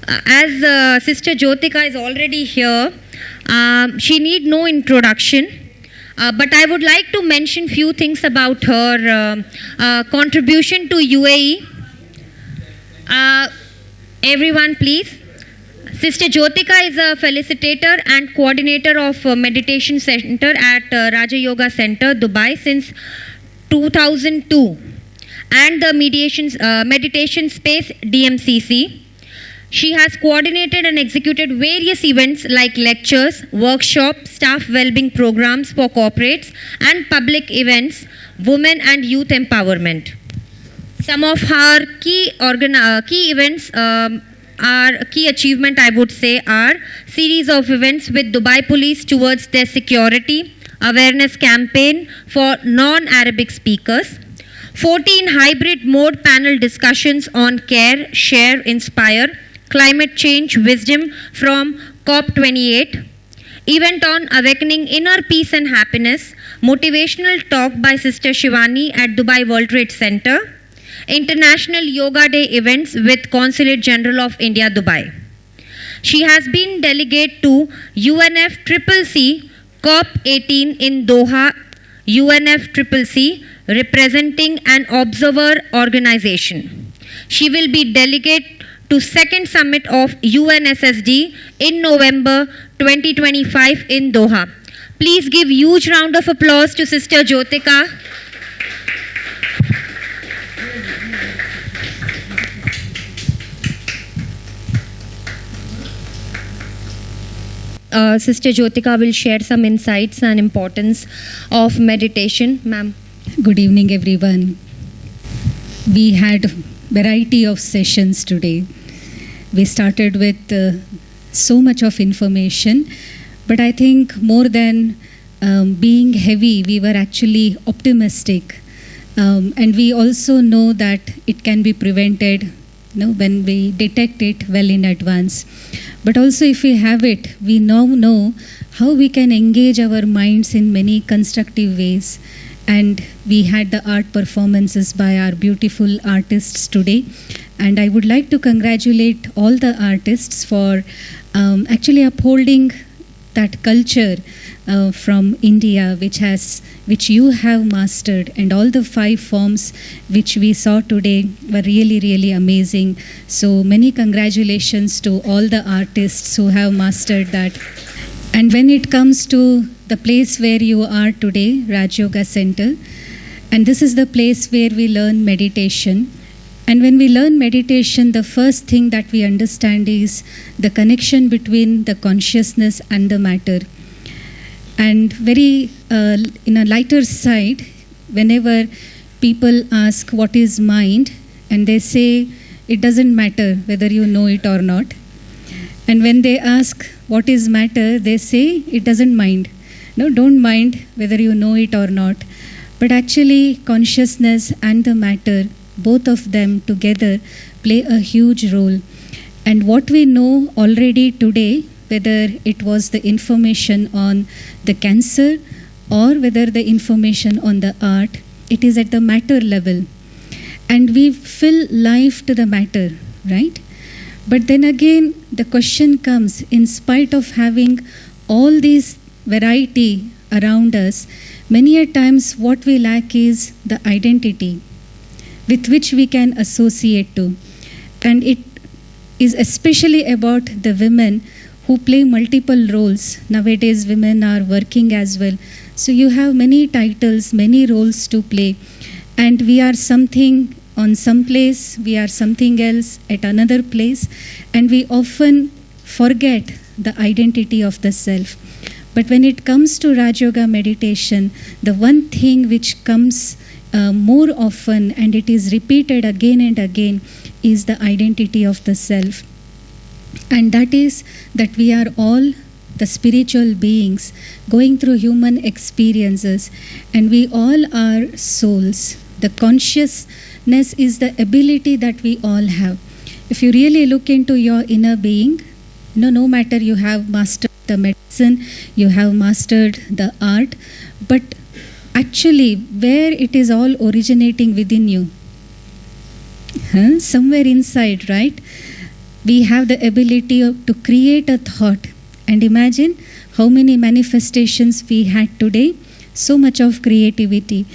As Sister Jyotika is already here, she need no introduction. But I would like to mention few things about her contribution to UAE. Everyone, please. Sister Jyotika is a felicitator and coordinator of meditation center at Raja Yoga Center, Dubai since 2002, and the meditation space DMCC. She has coordinated and executed various events like lectures, workshops, staff well-being programs for corporates and public events, women and youth empowerment. Some of her key events key achievement, I would say, are series of events with Dubai Police towards their security, awareness campaign for non-Arabic speakers, 14 hybrid mode panel discussions on care, share, inspire, climate change wisdom from COP28, event on awakening inner peace and happiness, motivational talk by Sister Shivani at Dubai World Trade Center, International Yoga Day events with Consulate General of India, Dubai. She has been delegate to UNFCCC COP18 in Doha, UNFCCC, representing an observer organization. She will be delegate to second summit of UNSSD in November 2025 in Doha. Please give huge round of applause to Sister Jyotika. Sister Jyotika will share some insights and importance of meditation. Ma'am. Good evening, everyone. We had variety of sessions today. We started with so much of information, but I think more than being heavy, we were actually optimistic. And we also know that it can be prevented, when we detect it well in advance. But also if we have it, we now know how we can engage our minds in many constructive ways. And we had the art performances by our beautiful artists today. And I would like to congratulate all the artists for actually upholding that culture from India, which you have mastered, and all the 5 forms which we saw today were really, really amazing. So many congratulations to all the artists who have mastered that. And when it comes to the place where you are today, Raj Yoga Center, and this is the place where we learn meditation. And when we learn meditation, the first thing that we understand is the connection between the consciousness and the matter. And very in a lighter side, whenever people ask what is mind, and they say it doesn't matter whether you know it or not. And when they ask what is matter, they say it doesn't mind. No, don't mind whether you know it or not. But actually, consciousness and the matter, both of them together, play a huge role. And what we know already today, whether it was the information on the cancer or whether the information on the art, it is at the matter level. And we fill life to the matter, right? But then again, the question comes, in spite of having all these variety around us, many a times what we lack is the identity with which we can associate to. And it is especially about the women who play multiple roles. Nowadays, women are working as well. So you have many titles, many roles to play. And we are something on some place, we are something else at another place. And we often forget the identity of the self. But when it comes to Raj Yoga meditation, the one thing which comes more often, and it is repeated again and again, is the identity of the self. And that is that we are all the spiritual beings going through human experiences, and we all are souls. The consciousness is the ability that we all have. If you really look into your inner being, no matter you have mastered the medicine, you have mastered the art, but actually where it is all originating within you, somewhere inside, right? we have the ability to create a thought. And imagine how many manifestations we had today, so much of creativity.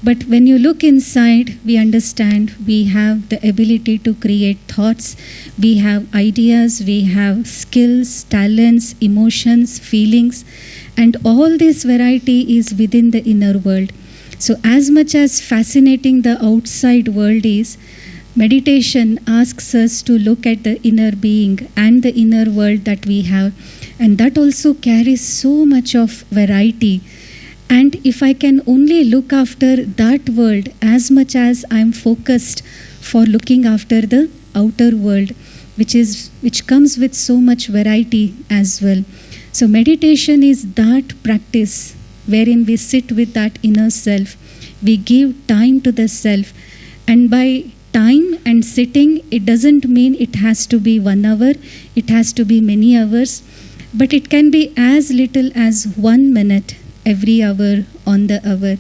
But when you look inside, we understand we have the ability to create thoughts, we have ideas, we have skills, talents, emotions, feelings, and all this variety is within the inner world. So as much as fascinating the outside world is, meditation asks us to look at the inner being and the inner world that we have, and that also carries so much of variety. And if I can only look after that world as much as I am focused for looking after the outer world, which comes with so much variety as well. So meditation is that practice wherein we sit with that inner self. We give time to the self, and by time and sitting, it doesn't mean it has to be 1 hour, it has to be many hours, but it can be as little as 1 minute every hour on the hour.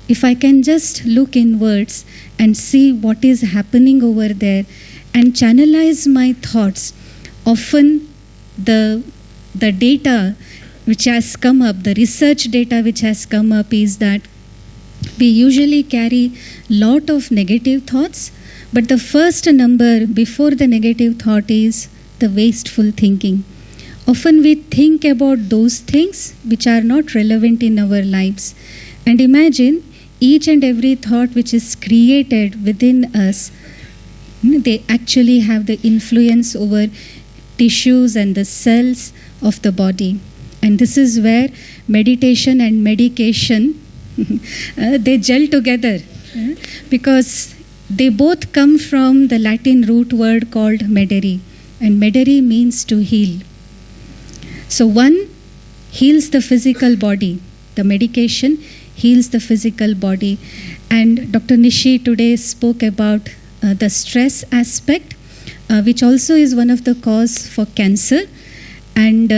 If I can just look inwards and see what is happening over there and channelize my thoughts, often the data which has come up, the research data which has come up is that we usually carry lot of negative thoughts, but the first number before the negative thought is the wasteful thinking. Often we think about those things which are not relevant in our lives. And imagine each and every thought which is created within us, they actually have the influence over tissues and the cells of the body. And this is where meditation and medication, they gel together, because they both come from the Latin root word called medere, and medere means to heal. So one heals the physical body, the medication heals the physical body. And Dr. Nishi today spoke about the stress aspect, which also is one of the cause for cancer. And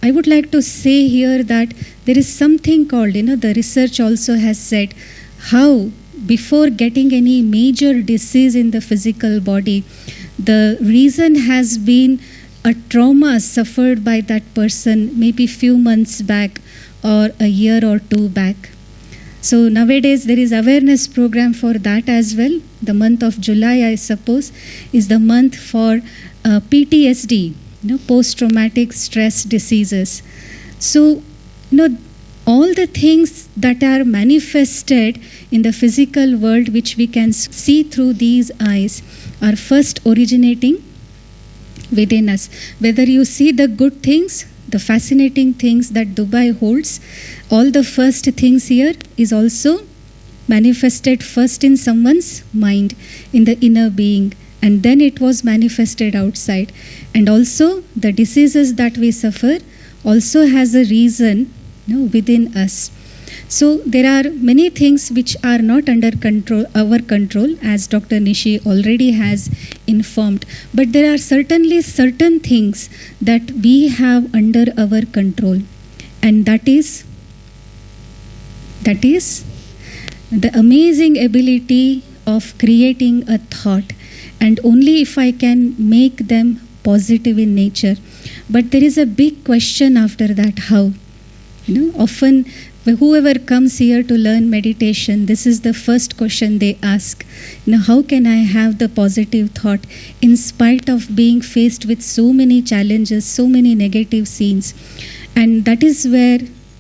I would like to say here that there is something called, the research also has said how before getting any major disease in the physical body, the reason has been a trauma suffered by that person maybe few months back or a year or two back. So nowadays there is awareness program for that as well. The month of July, I suppose, is the month for PTSD, post-traumatic stress diseases. So, all the things that are manifested in the physical world, which we can see through these eyes, are first originating within us. Whether you see the good things, the fascinating things that Dubai holds, all the first things here is also manifested first in someone's mind, in the inner being, and then it was manifested outside. And also the diseases that we suffer also has a reason within us. So there are many things which are not under our control, as Dr. Nishi already has informed. But there are certainly certain things that we have under our control. And that is the amazing ability of creating a thought. And only if I can make them positive in nature. But there is a big question after that, how? Often whoever comes here to learn meditation, this is the first question they ask. How can I have the positive thought in spite of being faced with so many challenges, so many negative scenes? And that is where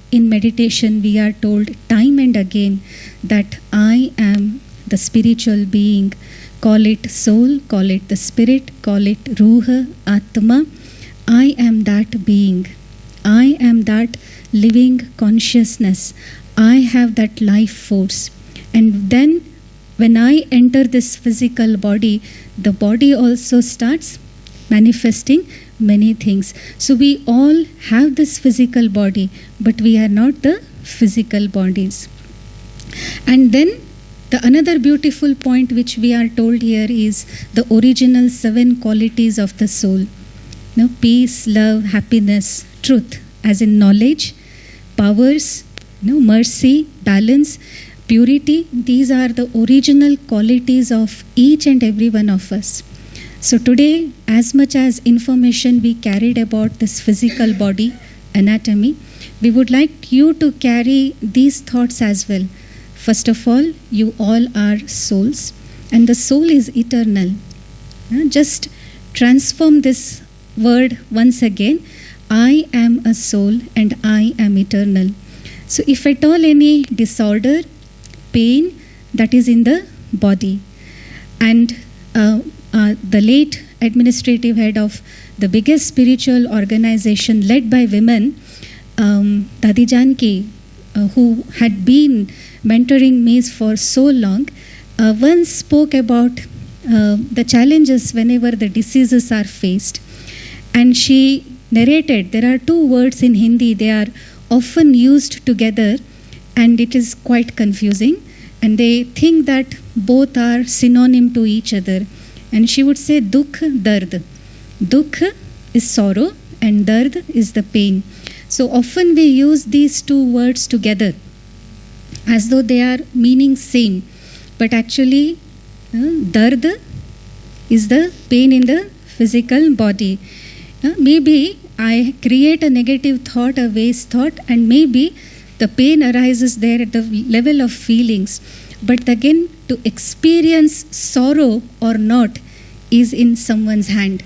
in meditation we are told time and again that I am the spiritual being. Call it soul, call it the spirit, call it Ruha, Atma. I am that being. I am that living consciousness. I have that life force. And then when I enter this physical body, the body also starts manifesting many things. So we all have this physical body, but we are not the physical bodies. And then the another beautiful point which we are told here is the original 7 qualities of the soul. Peace, love, happiness, truth, as in knowledge, powers, mercy, balance, purity. These are the original qualities of each and every one of us. So today, as much as information we carried about this physical body, anatomy, we would like you to carry these thoughts as well. First of all, you all are souls, and the soul is eternal. Just transform this word once again. I am a soul and I am eternal. So if at all any disorder, pain, that is in the body. And the late administrative head of the biggest spiritual organization led by women, Dadi Janki, who had been mentoring me for so long, once spoke about the challenges whenever the diseases are faced. And she narrated, there are two words in Hindi, they are often used together and it is quite confusing. And they think that both are synonym to each other. And she would say, Dukh, Dard. Dukh is sorrow and Dard is the pain. So often we use these two words together as though they are meaning same. But actually, Dard is the pain in the physical body. Maybe I create a negative thought, a waste thought, and maybe the pain arises there at the level of feelings. But again, to experience sorrow or not is in someone's hand.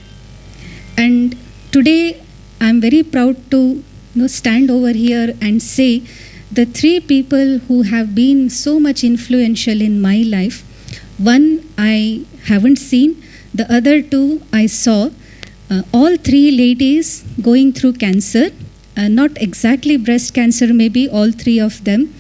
And today, I am very proud to stand over here and say the three people who have been so much influential in my life. One I haven't seen, the other two I saw. All three ladies going through cancer, not exactly breast cancer, maybe all three of them,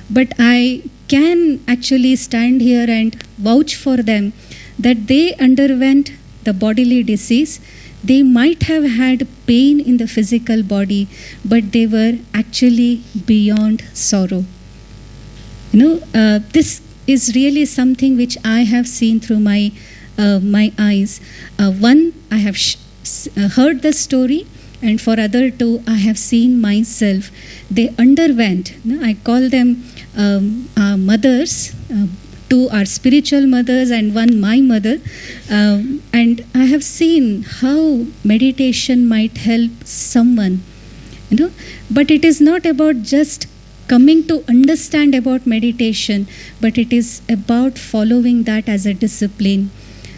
but I can actually stand here and vouch for them that they underwent the bodily disease. They might have had pain in the physical body, but they were actually beyond sorrow. This is really something which I have seen through my eyes. One, I have heard the story, and for other two, I have seen myself. They underwent, I call them mothers, two are spiritual mothers and one my mother, and I have seen how meditation might help someone, but it is not about just coming to understand about meditation, but it is about following that as a discipline.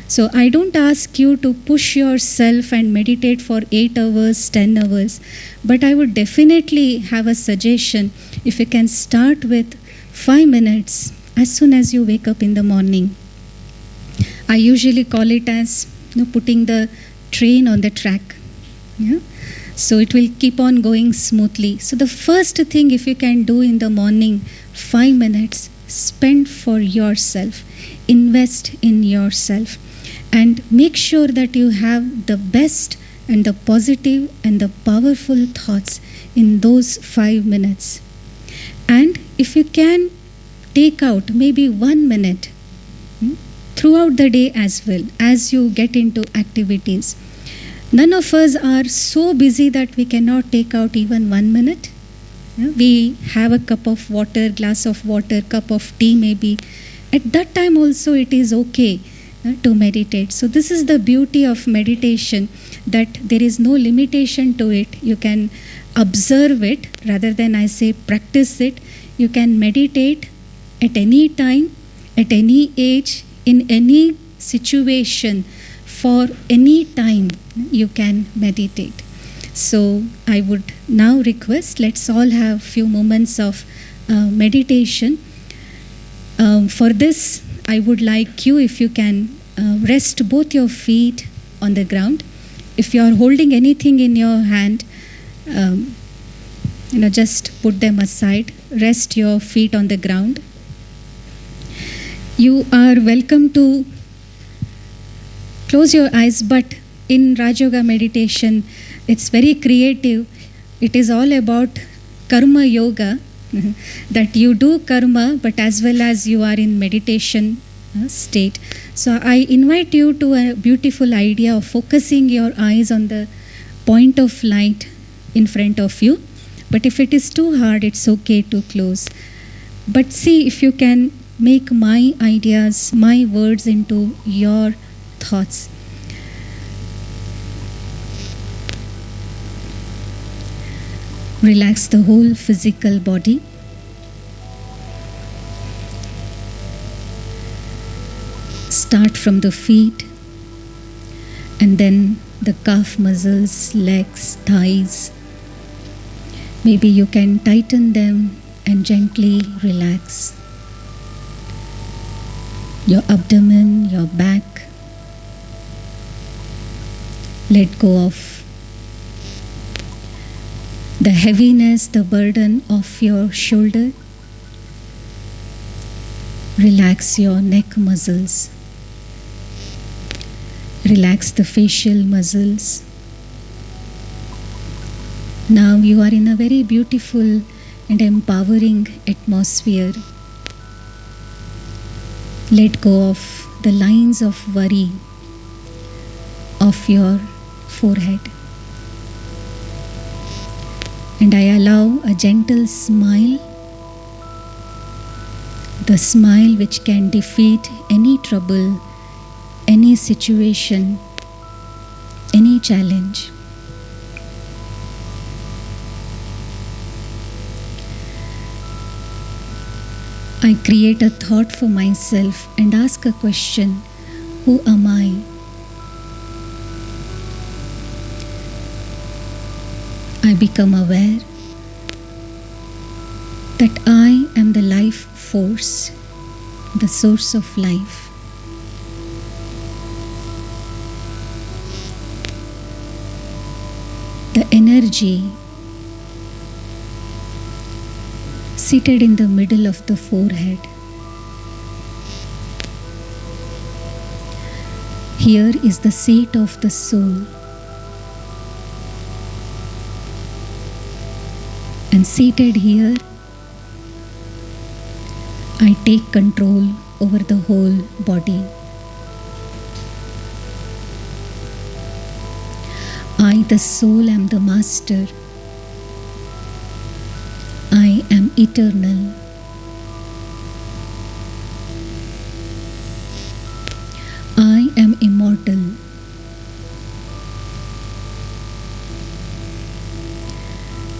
So I don't ask you to push yourself and meditate for 8 hours, 10 hours, but I would definitely have a suggestion if you can start with 5 minutes as soon as you wake up in the morning. I usually call it as putting the train on the track. Yeah? So it will keep on going smoothly. So the first thing, if you can do in the morning, 5 minutes, spend for yourself, invest in yourself, and make sure that you have the best and the positive and the powerful thoughts in those 5 minutes. And if you can take out maybe 1 minute throughout the day as well, as you get into activities. None of us are so busy that we cannot take out even 1 minute. We have a cup of water, glass of water, cup of tea maybe. At that time also it is okay to meditate. So this is the beauty of meditation, that there is no limitation to it. You can observe it rather than I say practice it. You can meditate at any time, at any age, in any situation, for any time you can meditate. So I would now request, let's all have few moments of meditation. For this, I would like you, if you can, rest both your feet on the ground. If you are holding anything in your hand, just put them aside. Rest your feet on the ground. You are welcome to close your eyes, but in Raj Yoga meditation, it's very creative. It is all about karma yoga, that you do karma, but as well as you are in meditation state. So I invite you to a beautiful idea of focusing your eyes on the point of light in front of you. But if it is too hard, it's okay to close. But see if you can make my ideas, my words into your thoughts. Relax the whole physical body. Start from the feet and then the calf muscles, legs, thighs. Maybe you can tighten them and gently relax. Your abdomen, your back. Let go of the heaviness, the burden of your shoulder. Relax your neck muscles. Relax the facial muscles. Now you are in a very beautiful and empowering atmosphere. Let go of the lines of worry of your forehead. And I allow a gentle smile, the smile which can defeat any trouble, any situation, any challenge. I create a thought for myself and ask a question: who am I? I become aware that I am the life force, the source of life. The energy seated in the middle of the forehead. Here is the seat of the soul. And seated here, I take control over the whole body. I, the soul, am the master. I am eternal. I am immortal.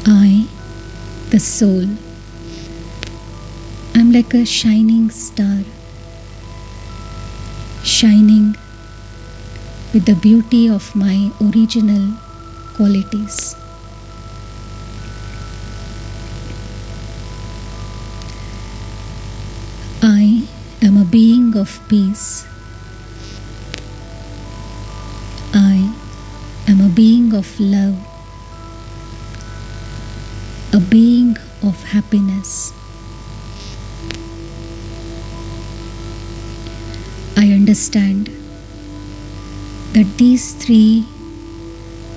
I, the soul, I'm like a shining star, shining with the beauty of my original qualities. I am a being of peace. I am a being of love, a being of happiness. I understand that these three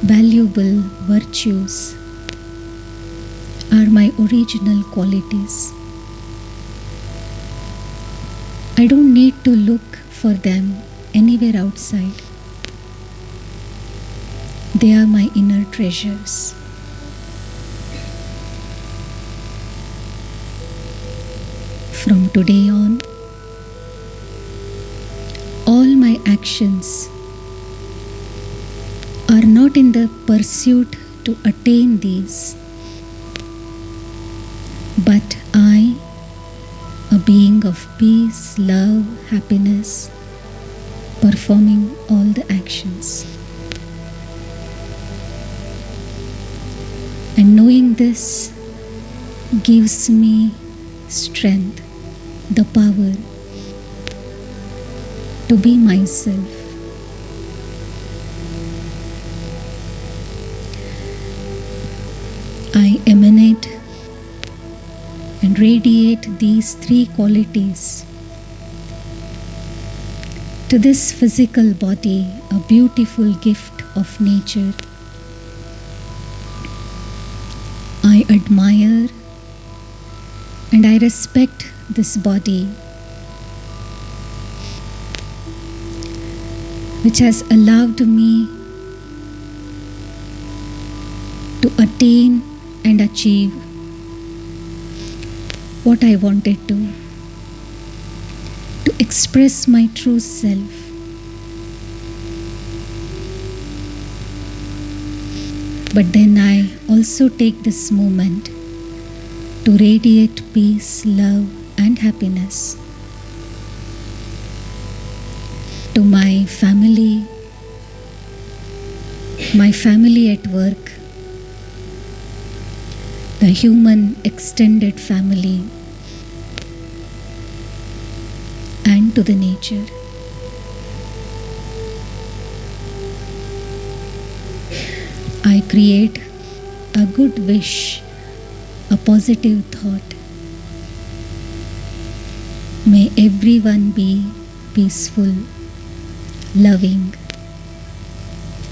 valuable virtues are my original qualities. I don't need to look for them anywhere outside. They are my inner treasures. From today on, all my actions are not in the pursuit to attain these, but I, a being of peace, love, happiness, performing all the actions. And knowing this gives me strength, the power to be myself. I emanate and radiate these three qualities to this physical body, a beautiful gift of nature. I admire and I respect this body, which has allowed me to attain and achieve what I wanted to express my true self. But then I also take this moment to radiate peace, love, and happiness to my family at work, the human extended family, and to the nature. I create a good wish, a positive thought. May everyone be peaceful, loving,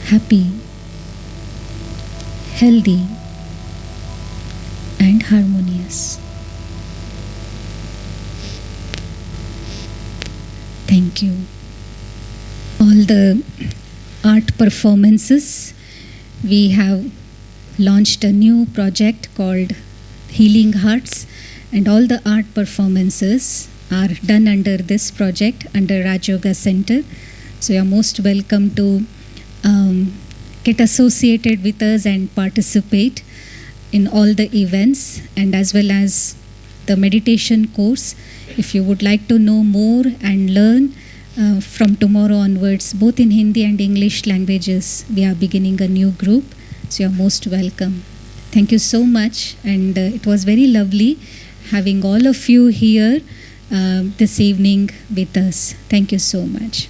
happy, healthy, and harmonious. Thank you. All the art performances, we have launched a new project called Healing Hearts, and all the art performances are done under this project, under Raj Yoga Center. So you are most welcome to get associated with us and participate in all the events, and as well as the meditation course. If you would like to know more and learn from tomorrow onwards, both in Hindi and English languages, we are beginning a new group. So you are most welcome. Thank you so much, and it was very lovely having all of you here this evening with us. Thank you so much.